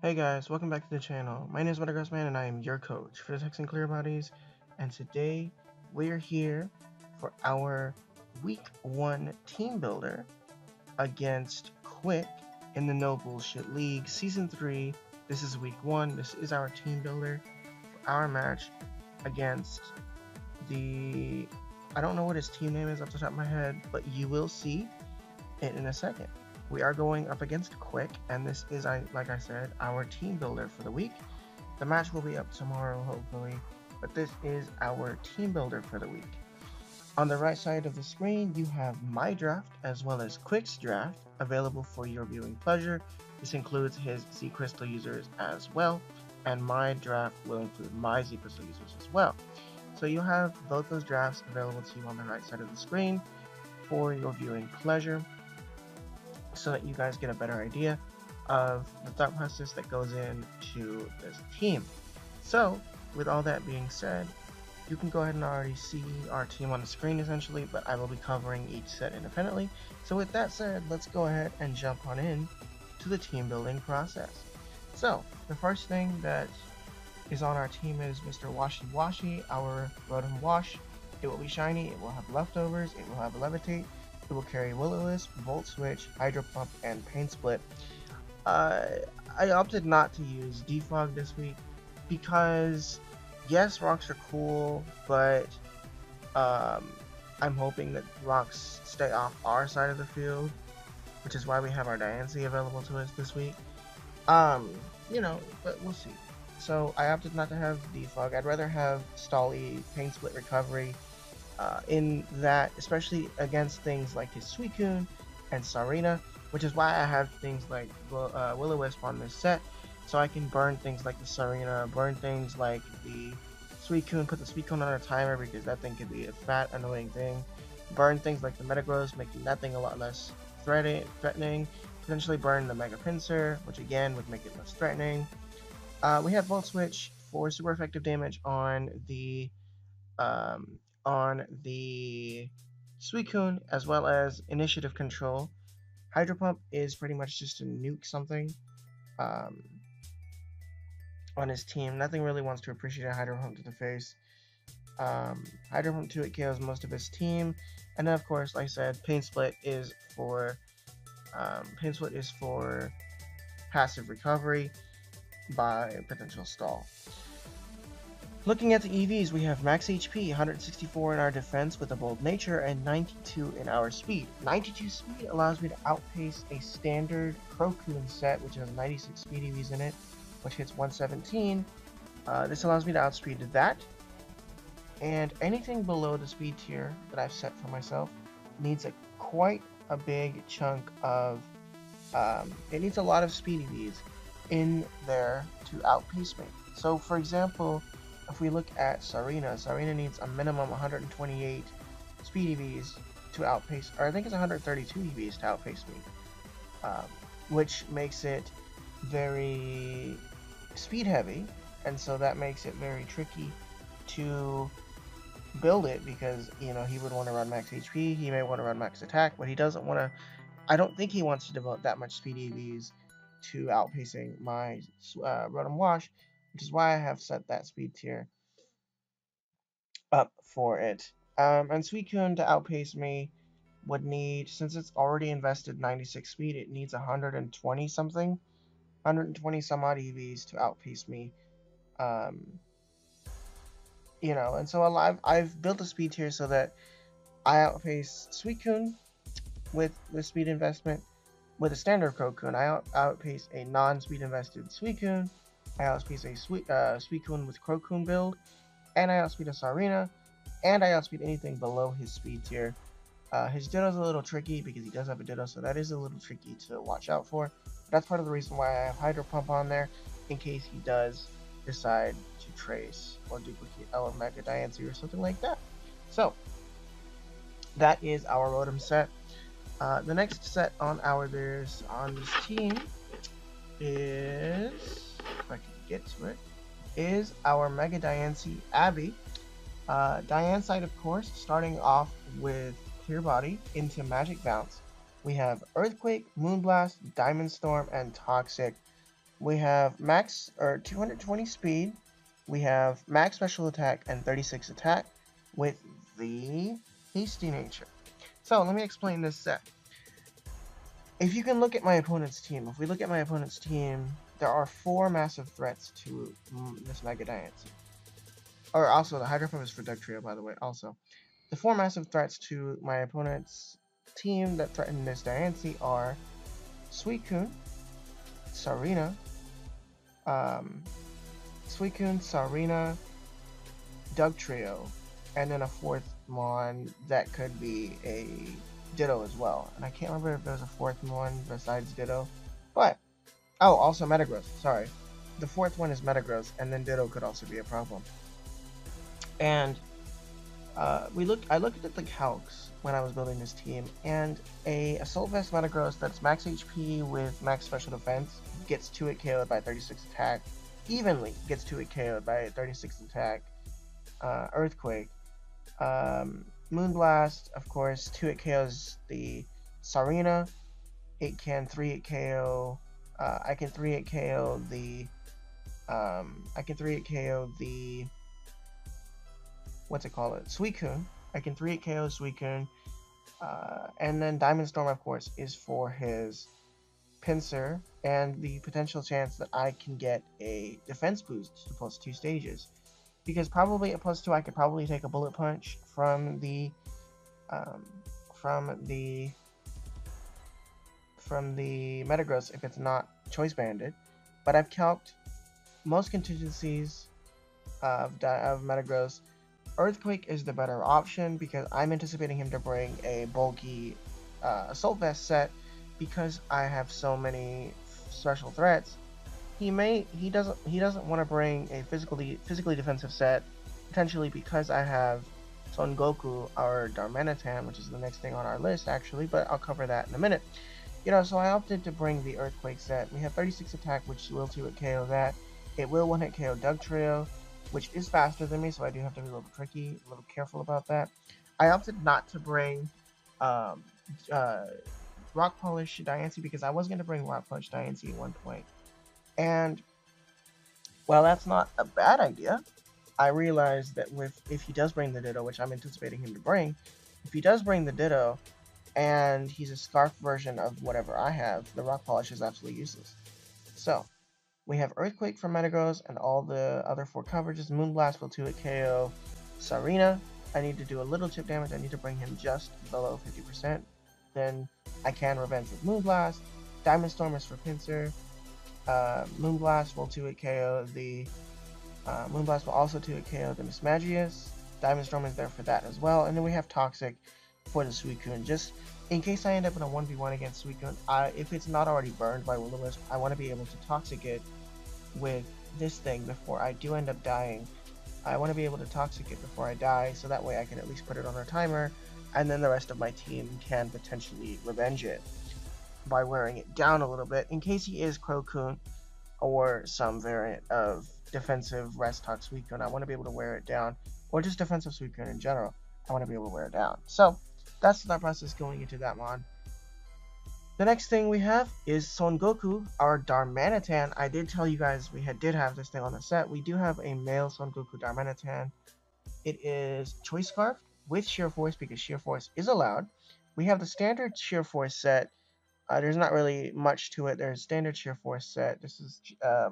Hey guys, welcome back to the channel. My name is MetagrossMan and I am your coach for the Texan Clearbodies, and today we're here for our week 1 team builder against Quick in the No Bullshit League Season 3. This is week 1. This is our team builder for our match against the... I don't know what his team name is off the top of my head, but you will see it in a second. We are going up against Quick, and this is, like I said, our team builder for the week. The match will be up tomorrow, hopefully, but this is our team builder for the week. On the right side of the screen, you have my draft as well as Quick's draft available for your viewing pleasure. This includes his Z Crystal users as well, and my draft will include my Z Crystal users as well. So you have both those drafts available to you on the right side of the screen for your viewing pleasure, so that you guys get a better idea of the thought process that goes into this team. So, with all that being said, you can go ahead and already see our team on the screen essentially, but I will be covering each set independently. So with that said, let's go ahead and jump on in to the team building process. So, the first thing that is on our team is Mr. Washy Washy, our Rotom Wash. It will be shiny, it will have leftovers, it will have Levitate, it will carry Will-O-Wisp, Volt Switch, Hydro Pump, and Pain Split. I opted not to use Defog this week because, yes, rocks are cool, but I'm hoping that rocks stay off our side of the field, which is why we have our Diancie available to us this week. But we'll see. So I opted not to have Defog. I'd rather have Stolly, Pain Split Recovery, in that, especially against things like his Suicune and Sarina, which is why I have things like Will-O-Wisp on this set, so I can burn things like the Sarina, burn things like the Suicune, put the Suicune on a timer because that thing could be a fat, annoying thing, burn things like the Metagross, making that thing a lot less threatening, potentially burn the Mega Pinsir, which again would make it less threatening. We have Volt Switch for super effective damage um, on the Suicune, as well as initiative control. Hydro Pump is pretty much just to nuke something um, on his team. Nothing really wants to appreciate a Hydro Pump to the face. Hydro Pump 2, it KOs most of his team. And then, of course, like I said, Pain Split is for passive recovery by potential stall. Looking at the EVs, we have max HP, 164 in our defense with a bold nature, and 92 in our speed. 92 speed allows me to outpace a standard Crocoon set, which has 96 speed EVs in it, which hits 117. This allows me to outspeed that, and anything below the speed tier that I've set for myself needs quite a big chunk of, it needs a lot of speed EVs in there to outpace me. So for example, if we look at Sarina needs a minimum 128 speed EVs to outpace, or I think it's 132 EVs to outpace me, which makes it very speed heavy, and so that makes it very tricky to build it because, he would want to run max HP, he may want to run max attack, but he doesn't want to, I don't think he wants to devote that much speed EVs to outpacing my Rotom Wash, which is why I have set that speed tier up for it. And Suicune to outpace me would need, since it's already invested 96 speed, it needs 120 something, 120 some odd EVs to outpace me. And so I've built a speed tier so that I outpace Suicune with speed investment. With a standard Crocoon, I outpace a non-speed invested Suicune, I outpace a Suicune with Crocoon build, and I outspeed a Sarina, and I outspeed anything below his speed tier. His Ditto's a little tricky because he does have a Ditto, so that is a little tricky to watch out for. But that's part of the reason why I have Hydro Pump on there, in case he does decide to trace or duplicate our Mega Diancie or something like that. So, that is our Rotom set. The next set on this team is, if I can get to it, is our Mega Diancie Abby. Diancite, of course, starting off with Clear Body into Magic Bounce. We have Earthquake, Moonblast, Diamond Storm, and Toxic. we have max or 220 speed, we have max special attack and 36 attack with the hasty nature. So let me explain this set. If you can look at my opponent's team, if we look at my opponent's team, there are 4 massive threats to this Mega Diancie. Or also, the Hydrophone is for Dugtrio, by the way, also. The 4 massive threats to my opponent's team that threaten this Diancie are Suicune, Sarina, Dugtrio, and then a 4th Mon that could be a Ditto as well. And I can't remember if there's a 4th one besides Ditto. But, oh, also Metagross, sorry. The 4th one is Metagross, and then Ditto could also be a problem. And I looked at the calcs when I was building this team, and a Assault Vest Metagross that's max HP with max special defense gets 2-hit KO'd by 36 attack, evenly gets 2-hit KO'd by 36 attack, Earthquake. Moonblast, of course, 2-hit KOs the Sarina. It can 3-hit KO. I can 3-hit KO the. What's it called? Suicune. I can 3-hit KO Suicune. And then Diamond Storm, of course, is for his Pinsir, and the potential chance that I can get a defense boost to +2 stages. Because probably at +2, I could probably take a Bullet Punch from the Metagross if it's not Choice Banded. But I've calced most contingencies of Metagross. Earthquake is the better option because I'm anticipating him to bring a bulky Assault Vest set because I have so many special threats. He doesn't want to bring a physically defensive set, potentially because I have Son Goku, our Darmanitan, which is the next thing on our list actually, but I'll cover that in a minute. So I opted to bring the Earthquake set. We have 36 attack, which will 2-hit KO that. It will 1-hit KO Dugtrio, which is faster than me, so I do have to be a little tricky, a little careful about that. I opted not to bring Rock Polish Diancie because I was going to bring Rock Polish Diancie at one point. And, well, that's not a bad idea. I realized that if he does bring the Ditto, which I'm anticipating him to bring, if he does bring the Ditto, and he's a Scarf version of whatever I have, the Rock Polish is absolutely useless. So, we have Earthquake from Metagross and all the other 4 coverages. Moonblast will 2-hit KO Sarina. I need to do a little chip damage. I need to bring him just below 50%. Then I can revenge with Moonblast. Diamond Storm is for Pinsir. Moonblast will 2-hit KO the... Moonblast will also 2-hit KO the Mismagius. Diamond Storm is there for that as well. And then we have Toxic for the Suicune. Just in case I end up in a 1v1 against Suicune, if it's not already burned by Will-O-Wisp, I want to be able to Toxic it with this thing before I do end up dying. I want to be able to Toxic it before I die, so that way I can at least put it on a timer, and then the rest of my team can potentially revenge it by wearing it down a little bit, in case he is Crokun or some variant of defensive Restock Suicune. I want to be able to wear it down, or just defensive Suicune in general. I want to be able to wear it down. So, that's the thought process going into that mod. The next thing we have is Son Goku, our Darmanitan. I did tell you guys we did have this thing on the set. We do have a male Son Goku Darmanitan. It is Choice Scarf with Sheer Force because Sheer Force is allowed. We have the standard Sheer Force set. There's not really much to it. There's standard Sheer Force set. This is the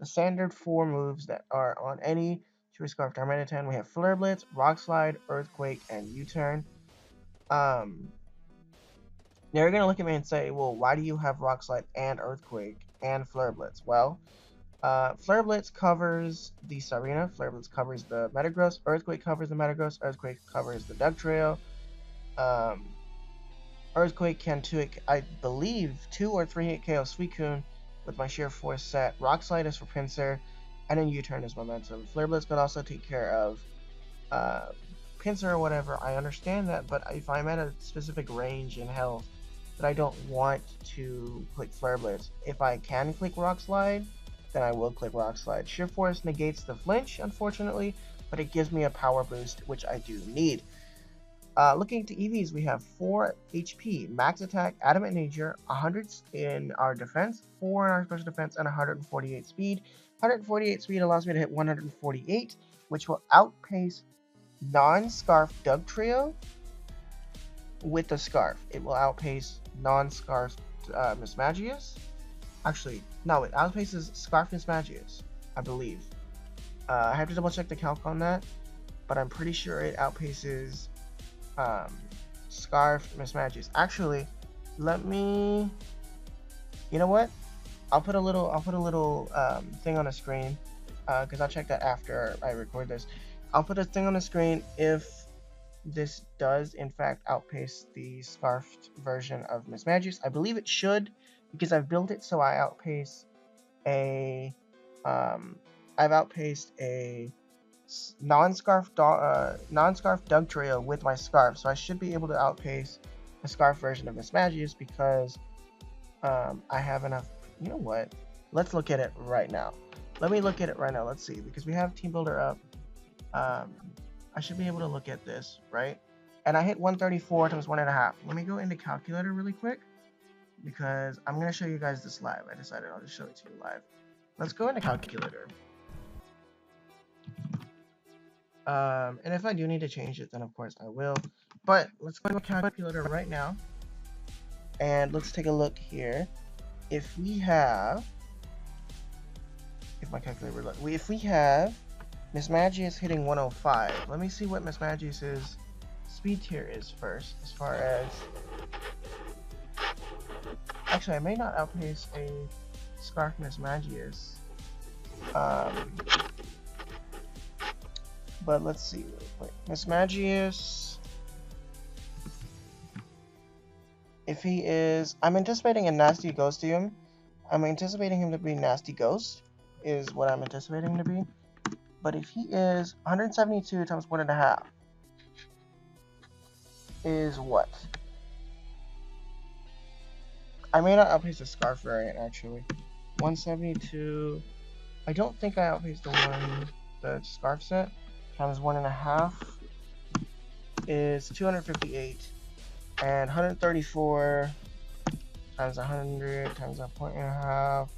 standard 4 moves that are on any Choice Scarf Darmanitan. We have Flare Blitz, Rock Slide, Earthquake, and U-Turn. They're going to look at me and say, well, why do you have Rock Slide and Earthquake and Flare Blitz? Well, Flare Blitz covers the Sarina, Flare Blitz covers the Metagross, Earthquake covers the Metagross, Earthquake covers the Dugtrio. Earthquake can I believe 2 or 3-hit KO Suicune with my Sheer Force set. Rock Slide is for Pinsir, and then U-Turn is Momentum. Flare Blitz could also take care of Pinsir or whatever. I understand that, but if I'm at a specific range in health that I don't want to click Flare Blitz, if I can click Rock Slide, then I will click Rock Slide. Sheer Force negates the flinch, unfortunately, but it gives me a power boost, which I do need. Looking to EVs, we have 4 HP, max attack, adamant nature, 100 in our defense, 4 in our special defense, and 148 speed. 148 speed allows me to hit 148, which will outpace non-scarf Doug Trio with the scarf. It will outpace non-scarf Mismagius. Actually, no, it outpaces Scarf Mismagius, I believe. I have to double check the calc on that, but I'm pretty sure it outpaces Scarf Mismagius. Actually, let me. You know what? I'll put a little thing on the screen, because I'll check that after I record this. I'll put a thing on the screen if this does in fact outpace the scarfed version of Mismagius. I believe it should, because I've built it so I outpace a I've outpaced a non-scarf Doug Trio with my scarf, so I should be able to outpace the scarf version of Mismagius because I have enough. You know what? Let's look at it right now. Let me look at it right now. Let's see, because we have Teambuilder up. I should be able to look at this, right? And I hit 134 times 1.5. Let me go into calculator really quick, because I'm going to show you guys this live. I decided I'll just show it to you live. Let's go into calculator. And if I do need to change it, then of course I will. But let's go to calculator right now. And let's take a look here. If we have... If my calculator... If we have Mismagius hitting 105. Let me see what Mismagius's speed tier is first, as far as... Actually, I may not outpace a Scarf Mismagius. But let's see really quick. Mismagius... If he is... I'm anticipating a Nasty Ghostium. I'm anticipating him to be Nasty Ghost, is what I'm anticipating him to be. But if he is 172 times 1.5, is what? I may not outpace the Scarf variant, actually. 172... I don't think I outpaced the Scarf set. Times 1.5 is 258. And 134 times 100 times a 1.5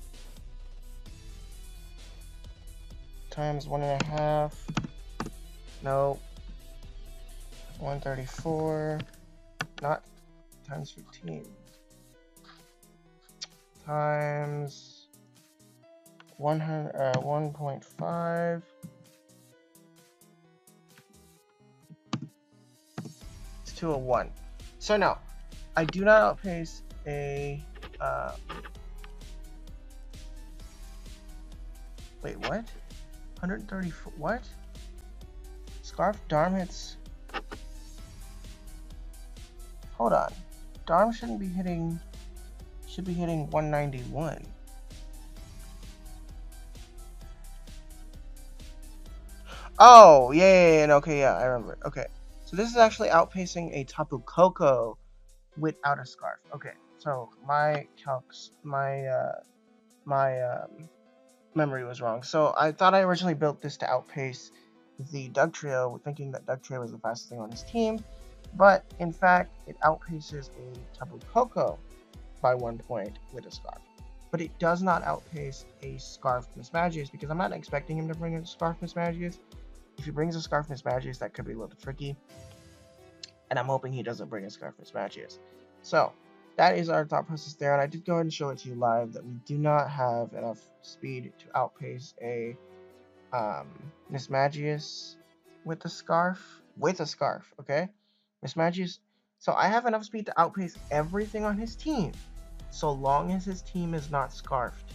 times 1.5. No. 134. Not times 15. Times 1.5. It's 201. So no, I do not outpace a, wait, what? 134, what? Scarf Darm hits, hold on, Darm should be hitting 191. Oh, yeah, okay, yeah, I remember. Okay, so this is actually outpacing a Tapu Koko without a scarf. Okay, so my calcs, my memory was wrong. So I thought I originally built this to outpace the Doug Trio, thinking that Doug Trio was the fastest thing on his team, but in fact, it outpaces a Tapu Koko by 1 point with a scarf. But it does not outpace a Scarf Mismagius, because I'm not expecting him to bring a Scarf Mismagius. If he brings a Scarf Mismagius, that could be a little tricky. And I'm hoping he doesn't bring a Scarf Mismagius. So, that is our thought process there. And I did go ahead and show it to you live that we do not have enough speed to outpace a Mismagius with a scarf. Okay? Mismagius. So, I have enough speed to outpace everything on his team, so long as his team is not scarfed.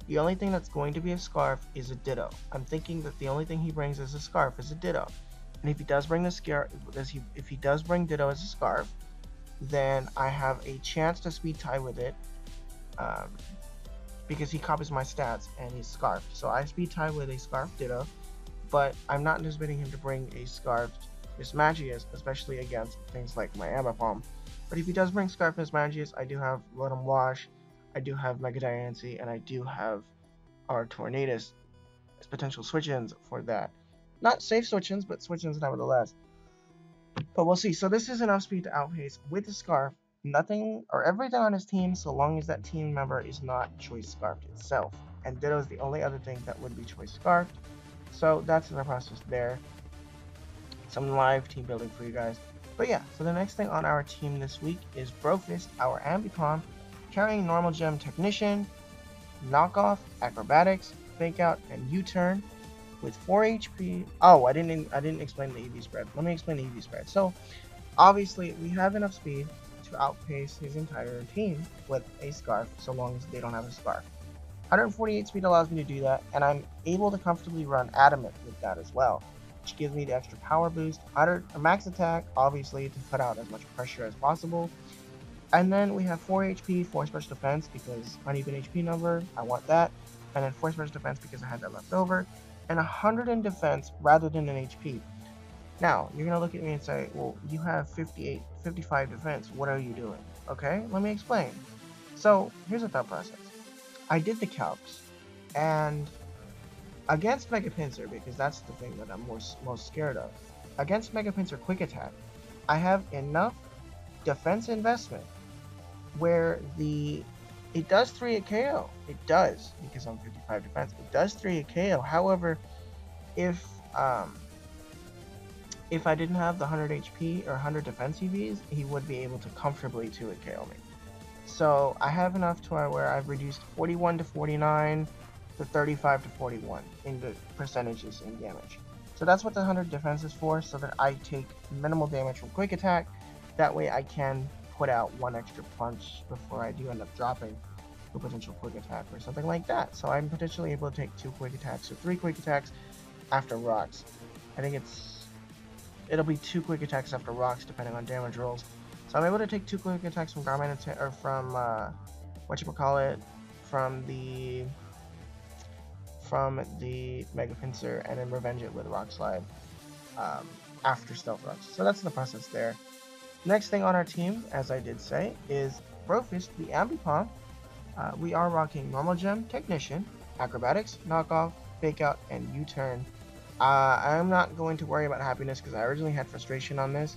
The only thing that's going to be a scarf is a Ditto. I'm thinking that the only thing he brings as a scarf is a Ditto. And if he does bring if he does bring Ditto as a scarf, then I have a chance to speed tie with it, because he copies my stats and he's scarfed. So I speed tie with a scarf Ditto, but I'm not anticipating him to bring a scarfed Mismagius, especially against things like my Ambipom. But if he does bring Scarf Mismagius, I do have Rotom Wash, I do have Mega Diancie, and I do have our Tornadus as potential switch-ins for that. Not safe switch-ins, but switch-ins nevertheless. But we'll see. So this is enough speed to outpace with the Scarf nothing or everything on his team, so long as that team member is not choice scarfed itself. And Ditto is the only other thing that would be choice scarfed. So that's the process there. Some live team building for you guys. But yeah, so the next thing on our team this week is Brofist, our Ambipom, carrying normal gem technician, knockoff, acrobatics, fake out, and U-turn with 4 HP. Oh, I didn't explain the EV spread. Let me explain the EV spread. So obviously we have enough speed to outpace his entire team with a scarf, so long as they don't have a scarf. 148 speed allows me to do that, and I'm able to comfortably run adamant with that as well, which gives me the extra power boost. 100 max attack, obviously, to cut out as much pressure as possible. And then we have 4 HP, 4 special defense because uneven HP number, I want that. And then 4 special defense because I had that left over. And 100 in defense rather than an HP. Now, you're going to look at me and say, well, you have 55 defense. What are you doing? Okay, let me explain. So, here's the thought process. I did the calcs, and against Mega Pincer, because that's the thing that I'm most scared of, against Mega Pincer Quick Attack, I have enough defense investment where it does 3 at KO. It does, because I'm 55 defense. It does 3 at KO. However, if I didn't have the 100 HP or 100 defense EVs, he would be able to comfortably 2 at KO me. So I have enough to where I've reduced 41 to 49 to 35 to 41 in the percentages in damage. So that's what the 100 defense is for, so that I take minimal damage from quick attack. That way I can put out 1 extra punch before I do end up dropping a potential quick attack or something like that. So I'm potentially able to take 2 quick attacks or 3 quick attacks after rocks. I think it'll be 2 quick attacks after rocks depending on damage rolls. So I'm able to take 2 quick attacks from Garmin or from from the Mega Pincer, and then revenge it with Rock Slide after Stealth Rocks. So that's the process there. Next thing on our team, as I did say, is Brofist, the Ambipom. We are rocking Normal Gem, Technician, Acrobatics, Knockoff, Fake Out, and U-Turn. I'm not going to worry about Happiness because I originally had Frustration on this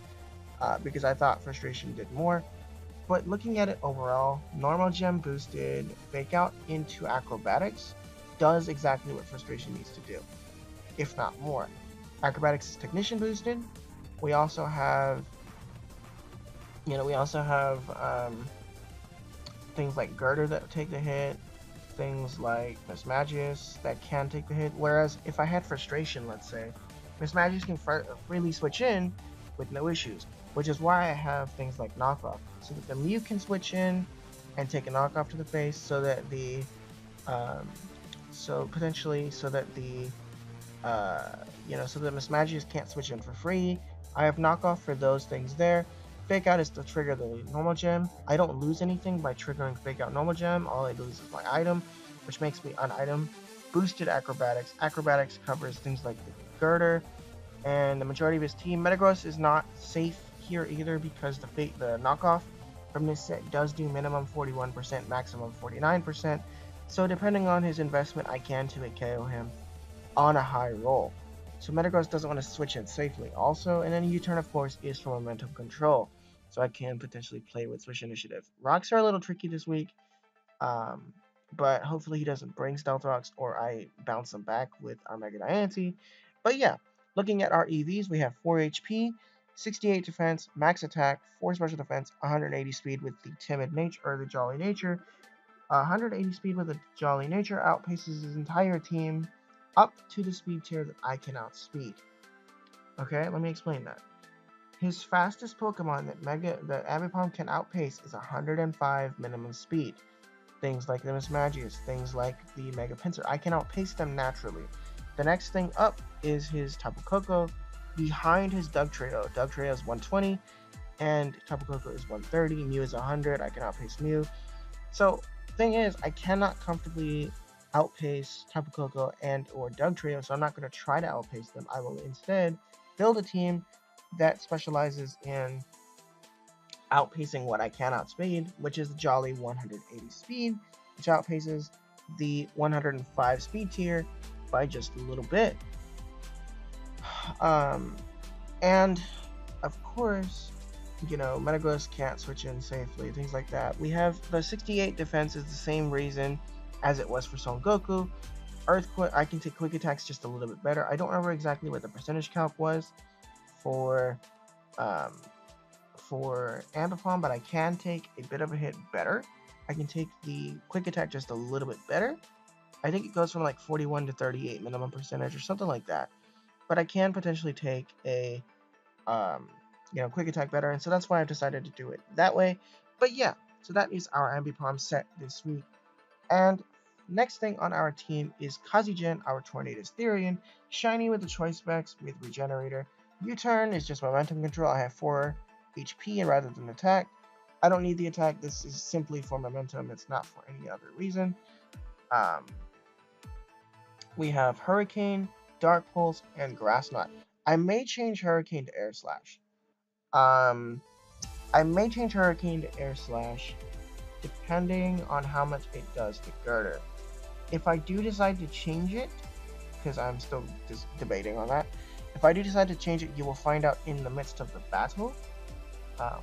because I thought Frustration did more. But looking at it overall, Normal Gem boosted Fake Out into Acrobatics does exactly what Frustration needs to do, if not more. Acrobatics is Technician boosted. We also have, things like Girder that take the hit, things like Miss Magius that can take the hit. Whereas if I had Frustration, let's say, Miss Magius can freely switch in with no issues, which is why I have things like Knockoff, so that the Mew can switch in and take a knockoff to the face, so that the so that Miss Magius can't switch in for free. I have knockoff for those things there. Fake Out is to trigger the normal gem. I don't lose anything by triggering Fake Out normal gem. All I lose is my item, which makes me an item. Boosted Acrobatics. Acrobatics covers things like the Girder and the majority of his team. Metagross is not safe here either because the knockoff from this set does do minimum 41%, maximum 49%. So depending on his investment, I can 2-hit KO him on a high roll. So Metagross doesn't want to switch in safely also, and then U-turn of course is for momentum control, so I can potentially play with Switch Initiative. Rocks are a little tricky this week, but hopefully he doesn't bring Stealth Rocks or I bounce them back with our Mega Diancie. But yeah, looking at our EVs, we have 4 HP, 68 defense, max attack, 4 special defense, 180 speed with the timid nature or the jolly nature. 180 speed with a jolly nature outpaces his entire team up to the speed tier that I can outspeed. Okay, let me explain that. His fastest Pokemon that Ambipom can outpace is 105 minimum speed. Things like the Miss Magius, things like the Mega Pincer, I can outpace them naturally. The next thing up is his Tapu Koko, behind his Dugtrio. Dugtrio is 120, and Tapu Koko is 130. Mew is 100. I can outpace Mew. So thing is, I cannot comfortably outpace Tapu Koko and or Dugtrio, so I'm not going to try to outpace them. I will instead build a team that specializes in outpacing what I can outspeed, which is the Jolly 180 speed, which outpaces the 105 speed tier by just a little bit. And of course, you know, Metagross can't switch in safely, things like that. We have the 68 defense is the same reason as it was for Son Goku. Earthquake, I can take quick attacks just a little bit better. I don't remember exactly what the percentage calc was for Ambipom, but I can take a bit of a hit better. I can take the quick attack just a little bit better. I think it goes from like 41 to 38 minimum percentage or something like that. But I can potentially take a quick attack better, and so that's why I've decided to do it that way. But yeah, so that is our Ambipom set this week. And next thing on our team is Kazijin, our Tornadus Therian, shiny with the choice specs with Regenerator. U-turn is just momentum control. I have 4 HP and rather than attack. I don't need the attack. This is simply for momentum. It's not for any other reason. We have Hurricane, Dark Pulse, and Grass Knot. I may change Hurricane to Air Slash. I may change Hurricane to Air Slash depending on how much it does to Girder. If I do decide to change it, because I'm still just debating on that, if I do decide to change it, you will find out in the midst of the battle.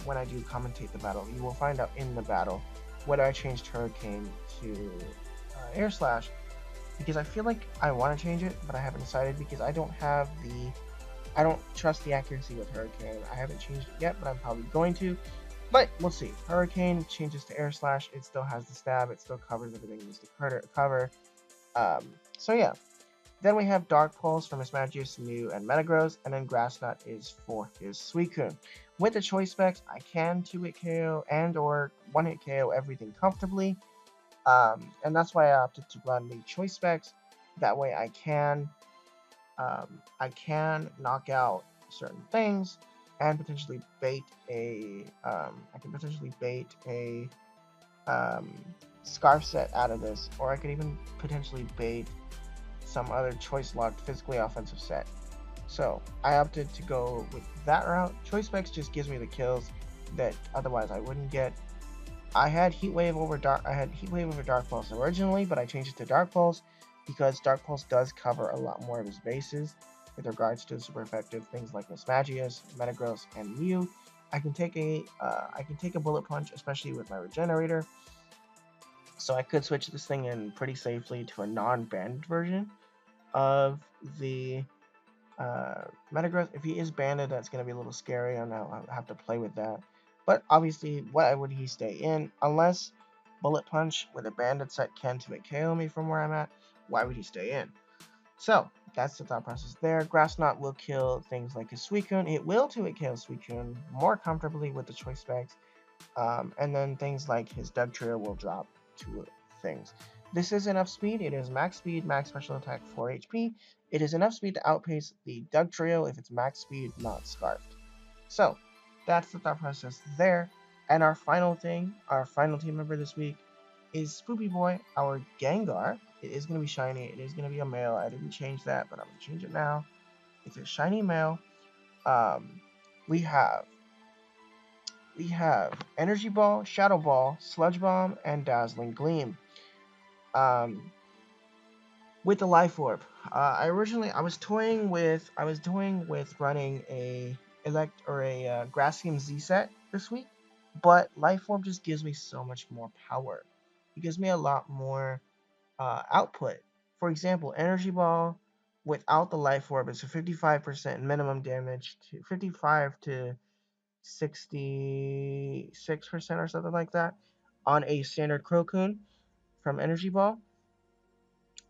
When I do commentate the battle, you will find out in the battle whether I changed Hurricane to Air Slash, because I feel like I want to change it, but I haven't decided because I don't trust the accuracy with Hurricane. I haven't changed it yet, but I'm probably going to. But we'll see. Hurricane changes to Air Slash. It still has the stab. It still covers everything it needs to cover. So yeah. Then we have Dark Pulse from Mismagius, Mew, and Metagross, and then Grass Knot is for his Suicune. With the choice specs, I can 2-hit KO and or 1-hit KO everything comfortably. And that's why I opted to run the choice specs. That way I can knock out certain things and potentially bait a Scarf set out of this, or I could even potentially bait some other choice locked physically offensive set. So I opted to go with that route. Choice specs just gives me the kills that otherwise I wouldn't get. I had Heat Wave over Dark Pulse originally, but I changed it to Dark Pulse because Dark Pulse does cover a lot more of his bases with regards to super effective things like Mismagius, Metagross, and Mew. I can take a Bullet Punch, especially with my Regenerator. So I could switch this thing in pretty safely to a non-banded version of the Metagross. If he is banded, that's going to be a little scary, and I'll have to play with that. But obviously, why would he stay in? Unless Bullet Punch with a banded set can 2-hit KO me from where I'm at, why would he stay in? So that's the thought process there. Grass Knot will kill things like his Suicune. It will 2-hit KO Suicune more comfortably with the choice specs. And then things like his Dugtrio will drop 2 things. This is enough speed. It is max speed, max special attack, 4 HP. It is enough speed to outpace the Dugtrio if it's max speed, not Scarfed. So that's the thought process there. And our final team member this week is Spoopy Boy, our Gengar. It is going to be shiny. It is going to be a male. I didn't change that, but I'm going to change it now. It's a shiny male. We have Energy Ball, Shadow Ball, Sludge Bomb, and Dazzling Gleam. With the Life Orb, I was toying with running a Grassium Z set this week, but Life Orb just gives me so much more power. It gives me a lot more output. For example, Energy Ball without the Life Orb is a 55% minimum damage to 55 to 66% or something like that on a standard Crocoon from Energy Ball.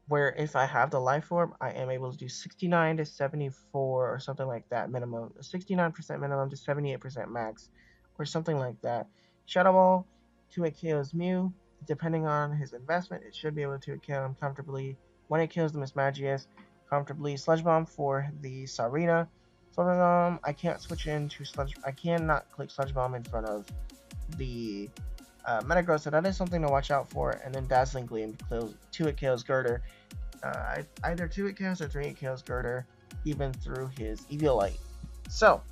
Where if I have the Life Orb, I am able to do 69 to 74 or something like that minimum, 69% minimum to 78% max, or something like that. Shadow Ball, 2-hit KOs Mew. Depending on his investment, it should be able to 2-hit KO him comfortably. 1-hit kills the Mismagius comfortably. Sludge Bomb for the Sarina. Sludge Bomb, I can't switch into Sludge. I cannot click Sludge Bomb in front of the Metagross, so that is something to watch out for. And then Dazzling Gleam, 2-hit KOs Girder. Either 2-hit KOs or 3-hit KOs Girder, even through his Eviolite. So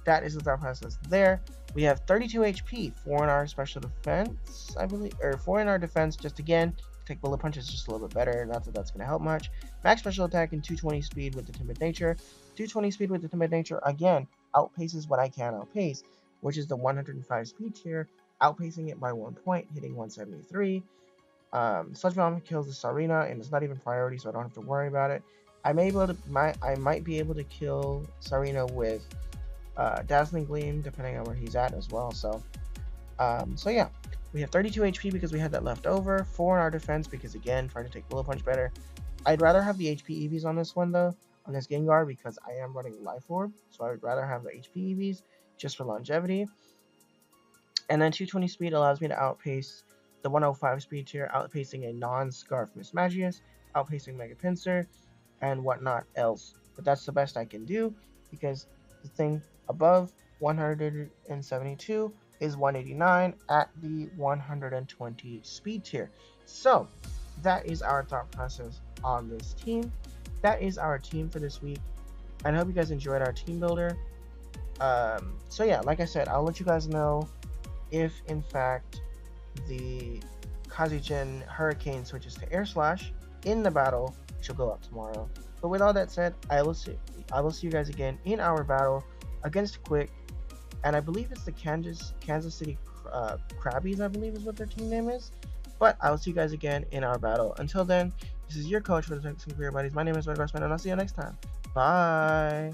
that is the thought process there. We have 32 HP, 4 in our special defense, I believe, or 4 in our defense. Just again, take Bullet Punch is just a little bit better. Not that that's going to help much. Max special attack and 220 speed with the Timid Nature. 220 speed with the Timid Nature. Again, outpaces what I can outpace, which is the 105 speed tier, outpacing it by 1 point, hitting 173. Sludge Bomb kills the Sarina, and it's not even priority, so I don't have to worry about it. I might be able to kill Sarina with Dazzling Gleam, depending on where he's at as well. So yeah, we have 32 HP because we had that left over, 4 in our defense because, again, trying to take Bullet Punch better. I'd rather have the HP EVs on this one, though, on this Gengar, because I am running Life Orb, so I would rather have the HP EVs just for longevity. And then 220 speed allows me to outpace the 105 speed tier, outpacing a non-Scarf Mismagius, outpacing Mega Pinsir, and whatnot else. But that's the best I can do, because the thing above 172 is 189 at the 120 speed tier. So that is our thought process on this team. That is our team for this week, and I hope you guys enjoyed our team builder. So yeah, like I said, I'll let you guys know if in fact the Kazugen Hurricane switches to Air Slash in the battle, which will go up tomorrow. But with all that said, I will see you guys again in our battle against Quick, and I believe it's the Kansas City Krabbies, I believe is what their team name is. But I will see you guys again in our battle. Until then, this is your coach for the Texan Clearbodies. My name is MetagrossMan, and I'll see you next time. Bye.